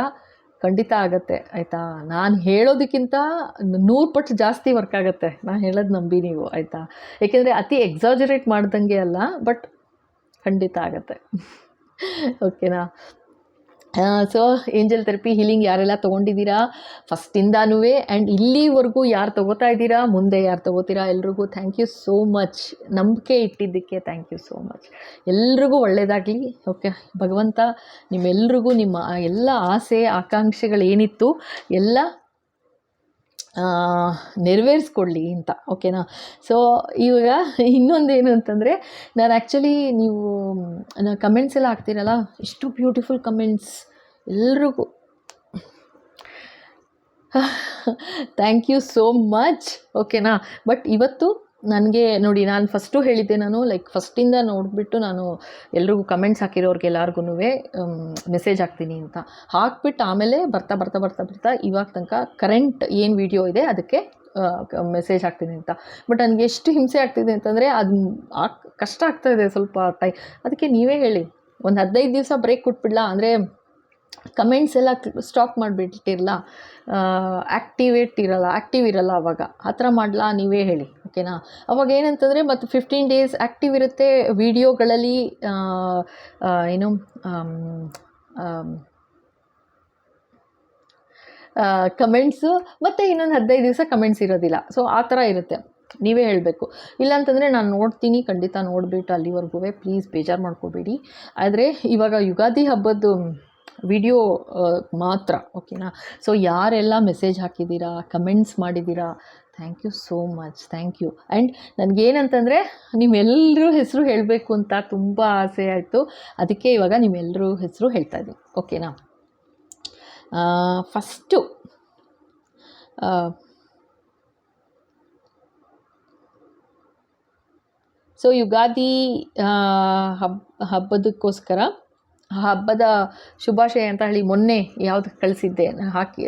ಖಂಡಿತ ಆಗುತ್ತೆ ಆಯಿತಾ. ನಾನು ಹೇಳೋದಕ್ಕಿಂತ 100 ಪಟ್ಟು ಜಾಸ್ತಿ ವರ್ಕ್ ಆಗುತ್ತೆ, ನಾನು ಹೇಳೋದು ನಂಬಿ ನೀವು ಆಯಿತಾ. ಏಕೆಂದರೆ ಅತಿ ಎಕ್ಸಾಜರೇಟ್ ಮಾಡ್ದಂಗೆ ಅಲ್ಲ, ಬಟ್ ಖಂಡಿತ ಆಗುತ್ತೆ. ಓಕೆನಾ. ಸೊ ಏಂಜಲ್ ಥೆರಪಿ ಹೀಲಿಂಗ್ ಯಾರೆಲ್ಲ ತೊಗೊಂಡಿದ್ದೀರಾ ಫಸ್ಟಿಂದಾನೂ, ಆ್ಯಂಡ್ ಇಲ್ಲಿವರೆಗೂ ಯಾರು ತೊಗೋತಾ ಇದ್ದೀರಾ, ಮುಂದೆ ಯಾರು ತೊಗೋತೀರಾ, ಎಲ್ರಿಗೂ ಥ್ಯಾಂಕ್ ಯು ಸೋ ಮಚ್. ನಂಬಿಕೆ ಇಟ್ಟಿದ್ದಕ್ಕೆ ಥ್ಯಾಂಕ್ ಯು ಸೋ ಮಚ್. ಎಲ್ರಿಗೂ ಒಳ್ಳೆಯದಾಗಲಿ. ಓಕೆ, ಭಗವಂತ ನಿಮ್ಮೆಲ್ರಿಗೂ ನಿಮ್ಮ ಎಲ್ಲ ಆಸೆ ಆಕಾಂಕ್ಷೆಗಳೇನಿತ್ತು ಎಲ್ಲ ನೆರವೇರಿಸ್ಕೊಡ್ಲಿ ಅಂತ. ಓಕೆನಾ. ಸೊ ಇವಾಗ ಇನ್ನೊಂದೇನು ಅಂತಂದರೆ, ನಾನು ಆ್ಯಕ್ಚುಲಿ ನೀವು ಕಮೆಂಟ್ಸ್ ಎಲ್ಲ ಹಾಕ್ತೀರಲ್ಲ, ಎಷ್ಟು ಬ್ಯೂಟಿಫುಲ್ ಕಮೆಂಟ್ಸ್ ಎಲ್ರಿಗೂ, ಥ್ಯಾಂಕ್ ಯು ಸೋ ಮಚ್. ಓಕೆನಾ. ಬಟ್ ಇವತ್ತು ನನಗೆ ನೋಡಿ, ನಾನು ಫಸ್ಟು ಹೇಳಿದ್ದೆ, ನಾನು ಲೈಕ್ ಫಸ್ಟಿಂದ ನೋಡಿಬಿಟ್ಟು ನಾನು ಎಲ್ರಿಗೂ ಕಮೆಂಟ್ಸ್ ಹಾಕಿರೋರ್ಗೆಲ್ಲರಿಗೂ ಮೆಸೇಜ್ ಹಾಕ್ತೀನಿ ಅಂತ ಹಾಕ್ಬಿಟ್ಟು, ಆಮೇಲೆ ಬರ್ತಾ ಇವಾಗ ತನಕ ಕರೆಂಟ್ ಏನು ವಿಡಿಯೋ ಇದೆ ಅದಕ್ಕೆ ಮೆಸೇಜ್ ಹಾಕ್ತೀನಿ ಅಂತ. ಬಟ್ ನನಗೆ ಎಷ್ಟು ಹಿಂಸೆ ಆಗ್ತಿದೆ ಅಂತಂದರೆ, ಅದು ಕಷ್ಟ ಆಗ್ತಾಯಿದೆ ಸ್ವಲ್ಪ ಅದಕ್ಕೆ ನೀವೇ ಹೇಳಿ, ಒಂದು 15 ದಿವಸ ಬ್ರೇಕ್ ಕೊಟ್ಬಿಡ್ಲಾ, ಅಂದರೆ ಕಮೆಂಟ್ಸ್ ಎಲ್ಲ ಸ್ಟಾಪ್ ಮಾಡಿಬಿಟ್ಟಿರಲ್ಲ, ಆ್ಯಕ್ಟಿವ್ ಇರಲ್ಲ ಅವಾಗ, ಆ ಥರ ಮಾಡಲಾ, ನೀವೇ ಹೇಳಿ. ಓಕೆನಾ. ಅವಾಗ ಏನಂತಂದರೆ ಮತ್ತು 15 ಡೇಸ್ ಆ್ಯಕ್ಟಿವ್ ಇರುತ್ತೆ ವಿಡಿಯೋಗಳಲ್ಲಿ, ಏನು ಕಮೆಂಟ್ಸು, ಮತ್ತು ಇನ್ನೊಂದು 15 ದಿವಸ ಕಮೆಂಟ್ಸ್ ಇರೋದಿಲ್ಲ. ಸೊ ಆ ಥರ ಇರುತ್ತೆ, ನೀವೇ ಹೇಳಬೇಕು. ಇಲ್ಲಾಂತಂದರೆ ನಾನು ನೋಡ್ತೀನಿ, ಖಂಡಿತ ನೋಡಿಬಿಟ್ಟು ಅಲ್ಲಿವರೆಗೂ ಪ್ಲೀಸ್ ಬೇಜಾರು ಮಾಡ್ಕೋಬೇಡಿ. ಆದರೆ ಇವಾಗ ಯುಗಾದಿ ಹಬ್ಬದ್ದು ವಿಡಿಯೋ ಮಾತ್ರ. ಓಕೆನಾ. ಸೊ ಯಾರೆಲ್ಲ ಮೆಸೇಜ್ ಹಾಕಿದ್ದೀರಾ, ಕಮೆಂಟ್ಸ್ ಮಾಡಿದ್ದೀರಾ, thank you so much, thank you. And ನನಗೇನಂತಂದರೆ, ನಿಮ್ಮೆಲ್ಲರೂ ಹೆಸರು ಹೇಳಬೇಕು ಅಂತ ತುಂಬ ಆಸೆ ಆಯಿತು, ಅದಕ್ಕೆ ಇವಾಗ ನಿಮ್ಮೆಲ್ಲರೂ ಹೆಸರು ಹೇಳ್ತಾ ಇದ್ದೀನಿ. ಓಕೆನಾ. ಫಸ್ಟು ಸೊ ಯುಗಾದಿ ಹಬ್ಬದಕ್ಕೋಸ್ಕರ ಹಬ್ಬದ ಶುಭಾಶಯ ಅಂತ ಹೇಳಿ ಮೊನ್ನೆ ಯಾವುದು ಕಳಿಸಿದ್ದೆ ಹಾಕಿ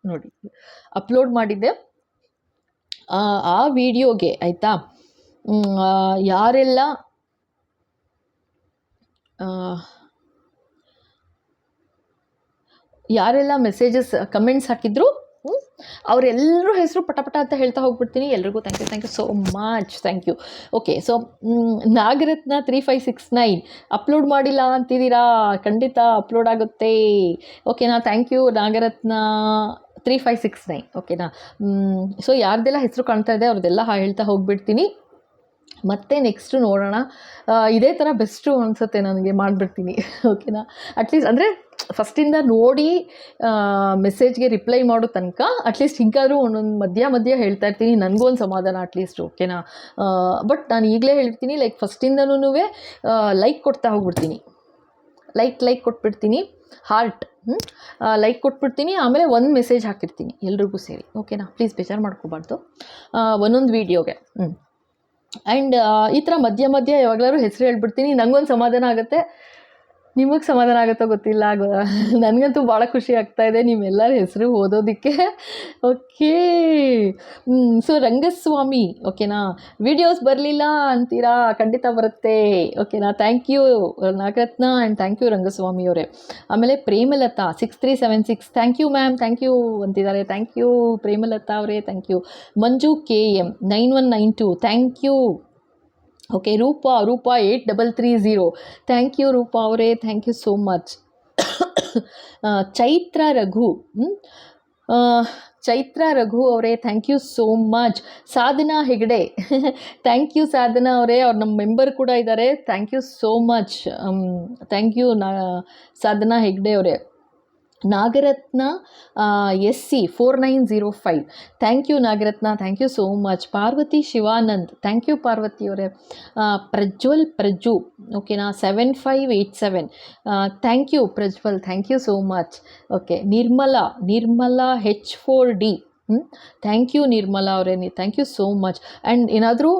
ನೋಡಿ, ಅಪ್ಲೋಡ್ ಮಾಡಿದ್ದೆ ಆ ವಿಡಿಯೋಗೆ ಆಯಿತಾ. ಯಾರೆಲ್ಲ ಮೆಸೇಜಸ್ ಕಮೆಂಟ್ಸ್ ಹಾಕಿದ್ರು ಅವರೆಲ್ಲರೂ ಹೆಸರು ಪಟ ಅಂತ ಹೇಳ್ತಾ ಹೋಗ್ಬಿಡ್ತೀನಿ. ಎಲ್ರಿಗೂ thank you so much, thank you. Okay. So Nagaratna 3569 upload ಮಾಡಿಲ್ಲ ಅಂತಿದ್ದೀರಾ, ಖಂಡಿತ ಅಪ್ಲೋಡ್ ಆಗುತ್ತೆ. ಓಕೆನಾ. Thank you Nagaratna 3569. ಓಕೆನಾ. ಸೊ ಯಾರ್ದೆಲ್ಲ ಹೆಸರು ಕಾಣ್ತಾ ಇದೆ ಅವ್ರದ್ದೆಲ್ಲ ಹೇಳ್ತಾ ಹೋಗ್ಬಿಡ್ತೀನಿ. ಮತ್ತೆ ನೆಕ್ಸ್ಟು ನೋಡೋಣ. ಇದೇ ಥರ ಬೆಸ್ಟು ಅನಿಸುತ್ತೆ ನನಗೆ, ಮಾಡಿಬಿಡ್ತೀನಿ. ಓಕೆನಾ. ಅಟ್ಲೀಸ್ಟ್ ಅಂದರೆ ಫಸ್ಟಿಂದ ನೋಡಿ ಮೆಸೇಜ್ಗೆ ರಿಪ್ಲೈ ಮಾಡೋ ತನಕ ಅಟ್ಲೀಸ್ಟ್ ಹಿಂಗಾದ್ರೂ ಒಂದೊಂದು ಮಧ್ಯ ಹೇಳ್ತಾ ಇರ್ತೀನಿ, ನನಗೂ ಒಂದು ಸಮಾಧಾನ ಅಟ್ಲೀಸ್ಟ್. ಓಕೆನಾ. ಬಟ್ ನಾನು ಈಗಲೇ ಹೇಳ್ತೀನಿ, ಲೈಕ್ ಫಸ್ಟಿಂದನೂ ಲೈಕ್ ಕೊಡ್ತಾ ಹೋಗ್ಬಿಡ್ತೀನಿ, ಲೈಕ್ ಕೊಟ್ಬಿಡ್ತೀನಿ, ಹಾರ್ಟ್ ಲೈಕ್ ಕೊಟ್ಬಿಡ್ತೀನಿ. ಆಮೇಲೆ ಒಂದು ಮೆಸೇಜ್ ಹಾಕಿರ್ತೀನಿ ಎಲ್ರಿಗೂ ಸೇರಿ. ಓಕೆನಾ. ಪ್ಲೀಸ್ ಬೇಜಾರು ಮಾಡ್ಕೋಬಾರ್ದು ಒಂದೊಂದು ವೀಡಿಯೋಗೆ. ಆ್ಯಂಡ್ ಈ ಥರ ಮಧ್ಯ ಯಾವಾಗಲಾದ್ರೂ ಹೆಸರು ಹೇಳ್ಬಿಡ್ತೀನಿ, ನನಗೊಂದು ಸಮಾಧಾನ ಆಗುತ್ತೆ. ನಿಮಗೆ ಸಮಾಧಾನ ಆಗುತ್ತೋ ಗೊತ್ತಿಲ್ಲ, ನನಗಂತೂ ಭಾಳ ಖುಷಿ ಆಗ್ತಾಯಿದೆ ನಿಮ್ಮೆಲ್ಲರ ಹೆಸರು ಓದೋದಕ್ಕೆ. ಓಕೆ. ಸೊ ರಂಗಸ್ವಾಮಿ, ಓಕೆನಾ. ವೀಡಿಯೋಸ್ ಬರಲಿಲ್ಲ ಅಂತೀರಾ, ಖಂಡಿತ ಬರುತ್ತೆ. ಓಕೆನಾ. Thank you Nagaratna and thank you Rangaswamy ಅವರೇ. ಆಮೇಲೆ Premalatha 6376 thank you ma'am, thank you ಅಂತಿದ್ದಾರೆ. ಥ್ಯಾಂಕ್ ಯು ಪ್ರೇಮಲತಾ ಅವರೇ, thank you. Manju KM 9192 thank you. Okay. Roopa 8330 thank you Roopa ಅವರೇ, thank you so much. Chaitra Raghu ಅವರೇ, thank you so much. Sadhana Hegde thank you Sadhana ಅವರೇ, ಅವ್ರು ನಮ್ಮ ಮೆಂಬರ್ ಕೂಡ ಇದ್ದಾರೆ. Thank you so much. Thank you Sadhana Hegde ಅವರೇ. Nagaratna SC 4905 thank you Nagaratna, thank you so much. Parvathi Shivanand, thank you Parvathi ಅವರೇ. ಪ್ರಜ್ವಲ್ ಓಕೆನಾ 7587 thank you Prajwal, thank you so much. Okay. Nirmala H4D thank you Nirmala ಅವರೇ, thank you so much. And ಏನಾದರೂ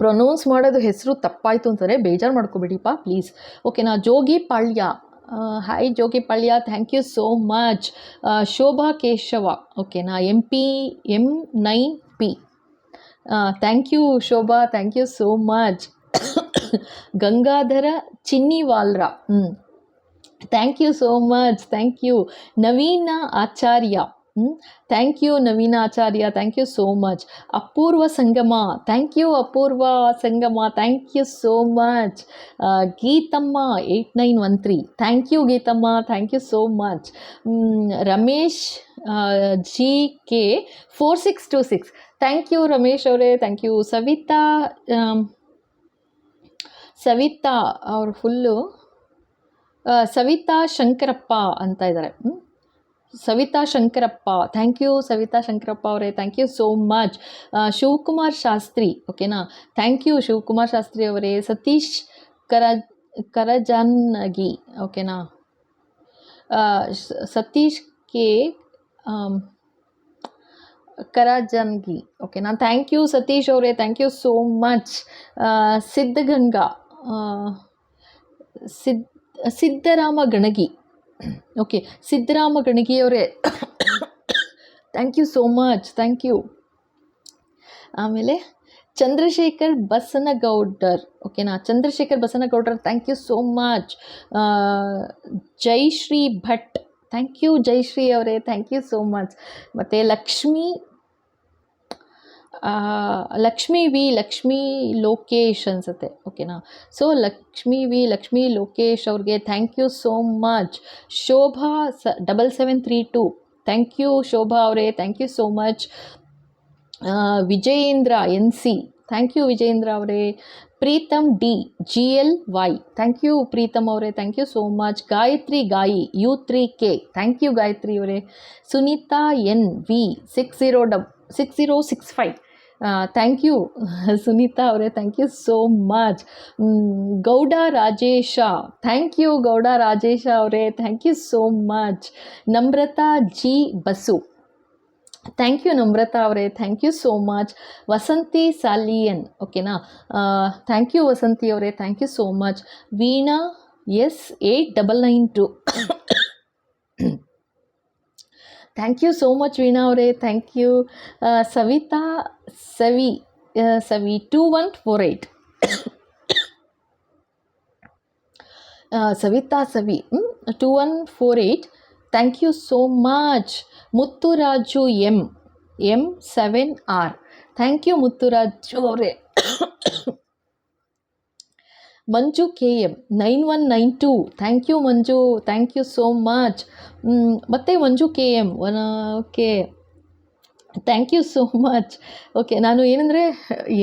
ಪ್ರೊನೌನ್ಸ್ ಮಾಡೋದು ಹೆಸರು ತಪ್ಪಾಯಿತು ಅಂತಂದರೆ ಬೇಜಾರು ಮಾಡ್ಕೋಬೇಡಿಪ್ಪ ಪ್ಲೀಸ್. ಓಕೆನಾ. Jogi Palya, hi Jogi Palya, thank you so much. Shobha Keshava, ಓಕೆನಾ. M9P thank you Shobha, thank you so much. Gangadhara ಚಿನ್ನಿವಾಲ್ರ thank you so much, thank you. Naveena Acharya thank you Naveena Acharya, thank you so much. Apoorva Sangama, thank you Apoorva Sangama, thank you so much. Geethamma 8913 thank you Geethamma, thank you so much. Ramesh GK 4626 thank you Ramesh ಅವರೇ, ಥ್ಯಾಂಕ್ ಯು. ಸವಿತಾ ಅವರು ಫುಲ್ಲು ಸವಿತಾ ಶಂಕರಪ್ಪ ಅಂತ ಇದ್ದಾರೆ. ಸವಿತಾ ಶಂಕರಪ್ಪ, ಥ್ಯಾಂಕ್ ಯು ಸವಿತಾ ಶಂಕರಪ್ಪ ಅವರೇ, thank you so much. Shivakumar Shastri, ಓಕೆನಾ. ಥ್ಯಾಂಕ್ ಯು ಶಿವಕುಮಾರ್ ಶಾಸ್ತ್ರಿ ಅವರೇ. ಸತೀಶ್ ಕರಜಾನಗಿ, ಓಕೆನಾ. ಸತೀಶ್ ಕೆ ಕರಜಾನಗಿ, ಓಕೆನಾ. ಥ್ಯಾಂಕ್ ಯು ಸತೀಶ್ ಅವರೇ, thank you so much. Siddaganga Siddarama Ganagi, okay. Siddarama ಗಣಗಿಯವರೇ thank you so much, thank you. ಆಮೇಲೆ ಚಂದ್ರಶೇಖರ್ ಬಸನಗೌಡರ್, ಓಕೆನಾ. Chandrashekar Basanagoudar, thank you so much. Jaishree Bhat, thank you Jaishree ಅವರೇ, ಥ್ಯಾಂಕ್ ಯು ಸೋ ಮಚ್. ಮತ್ತು ಲಕ್ಷ್ಮೀ ಲೋಕೇಶ್ ಅನ್ಸುತ್ತೆ, ಓಕೆನಾ. ಸೊ ಲಕ್ಷ್ಮೀ ಲೋಕೇಶ್ ಅವ್ರಿಗೆ thank you so much. Shobha 7732 thank you Shobha ಅವರೇ, thank you so much. Vijayendra NC, thank you Vijayendra ಅವರೇ. Preetham GLY, thank you Preetham ಅವರೇ, thank you so much. Gayathri U3K, thank you Gayathri ಅವರೇ. Sunitha NV 6065 thank you Sunitha ಅವರೇ, thank you so much. Gowda Rajesha, thank you Gowda Rajesha ಅವರೇ, thank you so much. Namratha G Basu, thank you Namratha ಅವರೇ, thank you so much. Vasanthi Saliyan, ಓಕೆನಾ. ಥ್ಯಾಂಕ್ ಯು ವಸಂತಿ ಅವರೇ, thank you so much. Veena S8992 thank you so much Veena ಅವರೇ, thank you. Savitha Savi 2148 Savitha Savi 2148 thank you so much. Mutthuraju M7R, thank you Mutthuraju ಅವರೇ. Manju KM 9192 thank you Manju, thank you so much. ಮತ್ತು Manju KM okay. Thank you so much. Okay, ನಾನು ಏನಂದರೆ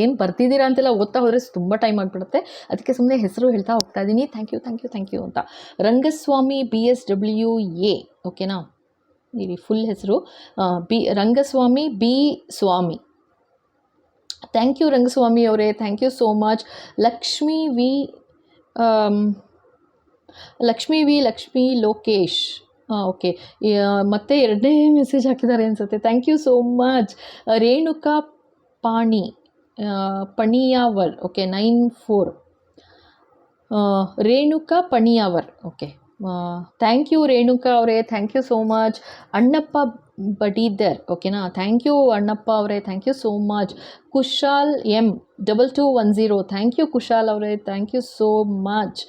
ಏನು ಬರ್ತಿದ್ದೀರಾ ಅಂತೆಲ್ಲ ಓದ್ತಾ ಹೋದರೆ ತುಂಬ ಟೈಮ್ ಆಗಿಬಿಡುತ್ತೆ, ಅದಕ್ಕೆ ಸುಮ್ಮನೆ ಹೆಸರು ಹೇಳ್ತಾ ಹೋಗ್ತಾ ಇದ್ದೀನಿ. Thank you thank you thank you ಅಂತ. ರಂಗಸ್ವಾಮಿ BSWA, ಓಕೆನಾ, ಇಲ್ಲಿ ಫುಲ್ ಹೆಸರು Rangaswamy B Swamy. Thank you Rangaswamy ಅವರೇ, thank you so much. Lakshmi V Lakshmi Lokesh, okay, ಮತ್ತೆ ಎರಡನೇ ಮೆಸೇಜ್ ಹಾಕಿದ್ದಾರೆ ಅನಿಸುತ್ತೆ. Thank you so much. Renuka Paniyavar, okay 94, Renuka Paniyavar, okay, thank you Renuka ಅವರೇ, thank you so much. Annappa Badeedar, ಓಕೆನಾ, ಥ್ಯಾಂಕ್ ಯು ಅಣ್ಣಪ್ಪ ಅವರೇ, thank you so much. Kushal M2210, thank you Kushal ಅವರೇ, thank you so much.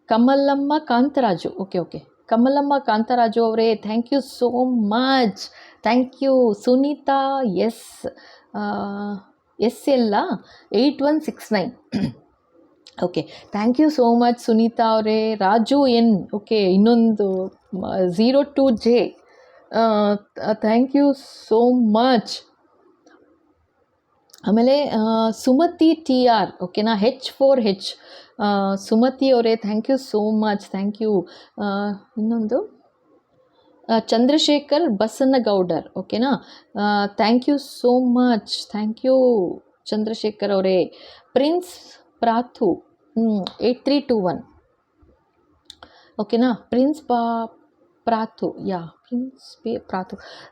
Kamalamma Kantharaju, okay, Kamalamma Kantharaju ಅವರೇ, thank you so much, thank you. Sunitha S ಎಲ್ಲ 8169, okay, thank you so much Sunitha ಅವರೇ. ರಾಜು N, ಓಕೆ, ಇನ್ನೊಂದು 02J, thank you so much. ಆಮೇಲೆ ಸುಮತಿ TR, ಓಕೆನಾ, H4H, ಸುಮತಿ ಅವರೇ, thank you so much, thank you. ಇನ್ನೊಂದು ಚಂದ್ರಶೇಖರ್ ಬಸನಗೌಡರ್, ಓಕೆನಾ, thank you so much, thank you Chandrashekar ಅವರೇ. ಪ್ರಿನ್ಸ್ ಪ್ರಾಥು 8321, ಓಕೆನಾ, Prince Prathu,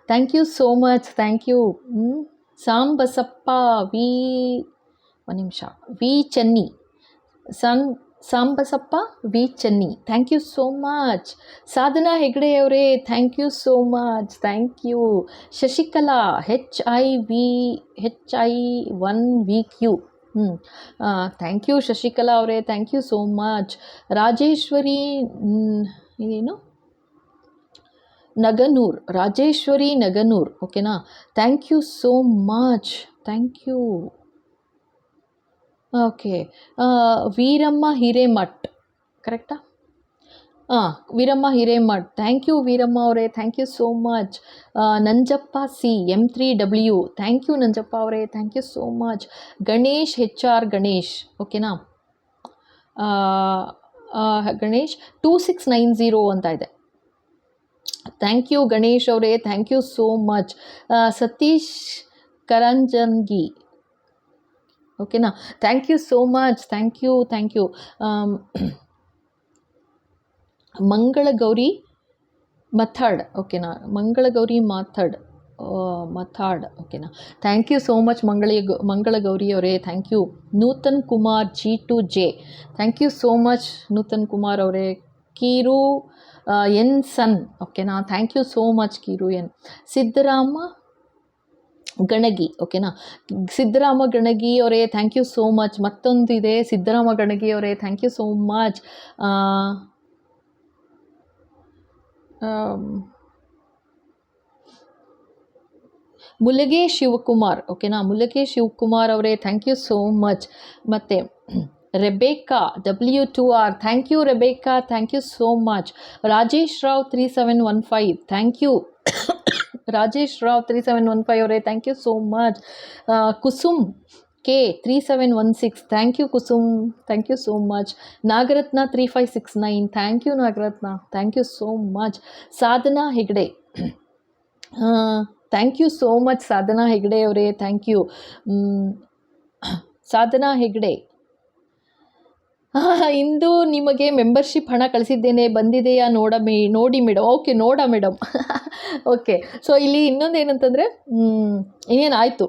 thank you so much, thank you. Sambasappa V Chenni, Sambasappa V Chenni, thank you so much. Sadhana Hegde ಅವರೇ, thank you so much, thank you. Shashikala HI1VQ, thank you Shashikala ಅವರೇ, thank you so much. Rajeshwari Naganur, ಓಕೆನಾ, thank you so much, thank you. Okay, Veeramma Hiremath, ಕರೆಕ್ಟಾ? ವೀರಮ್ಮ ಹಿರೇಮಠ್, ಥ್ಯಾಂಕ್ ಯು ವೀರಮ್ಮ ಅವರೇ, thank you so much. Nanjappa C M3W, thank you Nanjappa ಅವರೇ, thank you so much. Ganesh HR Ganesh, ಓಕೆನಾ, ಗಣೇಶ್ 2690 ಅಂತ ಇದೆ. ಥ್ಯಾಂಕ್ ಯು ಗಣೇಶ್ ಅವರೇ, thank you so much. Satish Karanjangi, ಓಕೆನಾ, thank you so much, thank you. Mangalagowri Mathad, ಓಕೆನಾ, ಮಥಾಡ್, ಓಕೆನಾ, thank you so much Mangalagowri ಅವರೇ, thank you. Nuthan Kumar G2J, thank you so much Nuthan Kumar ಅವರೇ. ಕೀರು N ಸನ್, ಓಕೆನಾ, thank you so much Keeru N. Siddarama Ganagi, ಓಕೆನಾ, ಸಿದ್ದರಾಮ ಗಣಗಿ ಅವರೇ, ಥ್ಯಾಂಕ್ ಯು ಸೋ ಮಚ್. ಮತ್ತೊಂದು ಇದೆ ಸಿದ್ದರಾಮ ಗಣಗಿ ಅವರೇ, thank you so much. Mulage Shivakumar, ಓಕೆನಾ, ಮುಲಗೆ ಶಿವಕುಮಾರ್ ಅವರೇ, ಥ್ಯಾಂಕ್ ಯು ಸೋ ಮಚ್. ಮತ್ತು Rebecca W2R, thank you Rebecca, thank you so much. Rajesh Rao 3715, thank you Rajesh Rao 3715 ಅವರೇ, thank you so much. Kusum K 3716, thank you Kusum, thank you so much. Nagaratna 3569, thank you Nagaratna, thank you so much. Sadhana Hegde, thank you so much Sadhana Hegde ಅವರೇ, ಥ್ಯಾಂಕ್ ಯು. ಸಾಧನಾ ಹೆಗ್ಡೆ, ಇಂದು ನಿಮಗೆ ಮೆಂಬರ್ಶಿಪ್ ಹಣ ಕಳಿಸಿದ್ದೇನೆ, ಬಂದಿದೆಯಾ ನೋಡಿ ಮೇಡಮ್. ಓಕೆ, ನೋಡ ಮೇಡಮ್. ಓಕೆ, ಸೊ ಇಲ್ಲಿ ಇನ್ನೊಂದು ಏನಂತಂದರೆ ಇನ್ನೇನಾಯಿತು,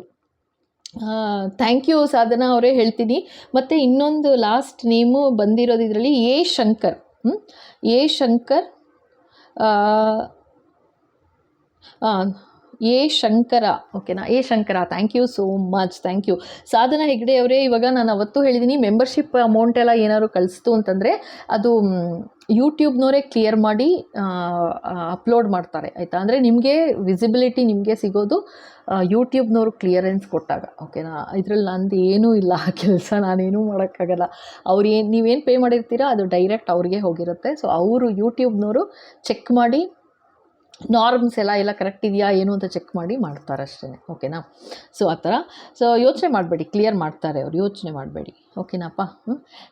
ಥ್ಯಾಂಕ್ ಯು ಸಾಧನಾ ಅವರೇ ಹೇಳ್ತೀನಿ. ಮತ್ತು ಇನ್ನೊಂದು ಲಾಸ್ಟ್ ನೇಮು ಬಂದಿರೋದು ಇದರಲ್ಲಿ ಎ ಶಂಕರ್, ಎ ಶಂಕರ, ಓಕೆನಾ, ಎ ಶಂಕರ, thank you so much, thank you. Sadhana Hegde ಅವರೇ, ಇವಾಗ ನಾನು ಅವತ್ತು ಹೇಳಿದ್ದೀನಿ, ಮೆಂಬರ್ಶಿಪ್ ಅಮೌಂಟ್ ಎಲ್ಲ ಏನಾದ್ರು ಕಳಿಸ್ತು ಅಂತಂದರೆ ಅದು ಯೂಟ್ಯೂಬ್ನವರೇ ಕ್ಲಿಯರ್ ಮಾಡಿ ಅಪ್ಲೋಡ್ ಮಾಡ್ತಾರೆ, ಆಯಿತಾ. ಅಂದರೆ ನಿಮಗೆ ವಿಸಿಬಿಲಿಟಿ ನಿಮಗೆ ಸಿಗೋದು ಯೂಟ್ಯೂಬ್ನವರು ಕ್ಲಿಯರೆನ್ಸ್ ಕೊಟ್ಟಾಗ, ಓಕೆನಾ. ಇದರಲ್ಲಿ ನಂದು ಏನೂ ಇಲ್ಲ ಕೆಲಸ, ನಾನೇನೂ ಮಾಡೋಕ್ಕಾಗಲ್ಲ. ನೀವೇನು ಪೇ ಮಾಡಿರ್ತೀರಾ ಅದು ಡೈರೆಕ್ಟ್ ಅವ್ರಿಗೆ ಹೋಗಿರುತ್ತೆ. ಸೊ ಅವರು ಯೂಟ್ಯೂಬ್ನವರು ಚೆಕ್ ಮಾಡಿ ನಾರ್ಮ್ಸ್ ಎಲ್ಲ ಕರೆಕ್ಟ್ ಇದೆಯಾ ಏನು ಅಂತ ಚೆಕ್ ಮಾಡಿ ಮಾಡ್ತಾರೆ ಅಷ್ಟೇ, ಓಕೆನಾ. ಸೊ ಆ ಥರ. ಸೊ ಯೋಚನೆ ಮಾಡಬೇಡಿ, ಕ್ಲಿಯರ್ ಮಾಡ್ತಾರೆ ಅವ್ರು, ಯೋಚನೆ ಮಾಡಬೇಡಿ, ಓಕೆನಪ್ಪ.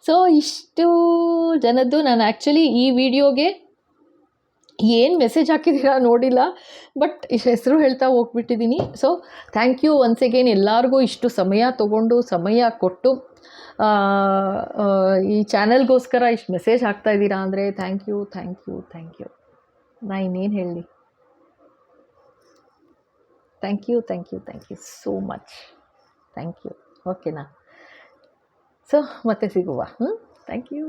ಸೊ ಇಷ್ಟು ಜನದ್ದು ನಾನು ಆ್ಯಕ್ಚುಲಿ ಈ ವಿಡಿಯೋಗೆ ಏನು ಮೆಸೇಜ್ ಹಾಕಿದ್ದೀರಾ ನೋಡಿಲ್ಲ, ಬಟ್ ಹೆಸರು ಹೇಳ್ತಾ ಹೋಗ್ಬಿಟ್ಟಿದ್ದೀನಿ. So thank you once again ಎಲ್ಲರಿಗೂ ಇಷ್ಟು ಸಮಯ ತೊಗೊಂಡು ಸಮಯ ಕೊಟ್ಟು ಈ ಚಾನಲ್ಗೋಸ್ಕರ ಇಷ್ಟು ಮೆಸೇಜ್ ಹಾಕ್ತಾಯಿದ್ದೀರಾ ಅಂದರೆ thank you, thank you, thank you. ನಾ ಇನ್ನೇನು ಹೇಳಿ. Thank you, thank you, thank you so much, thank you, ಓಕೆನಾ. ಸೊ ಮತ್ತೆ ಸಿಗುವ. Thank you.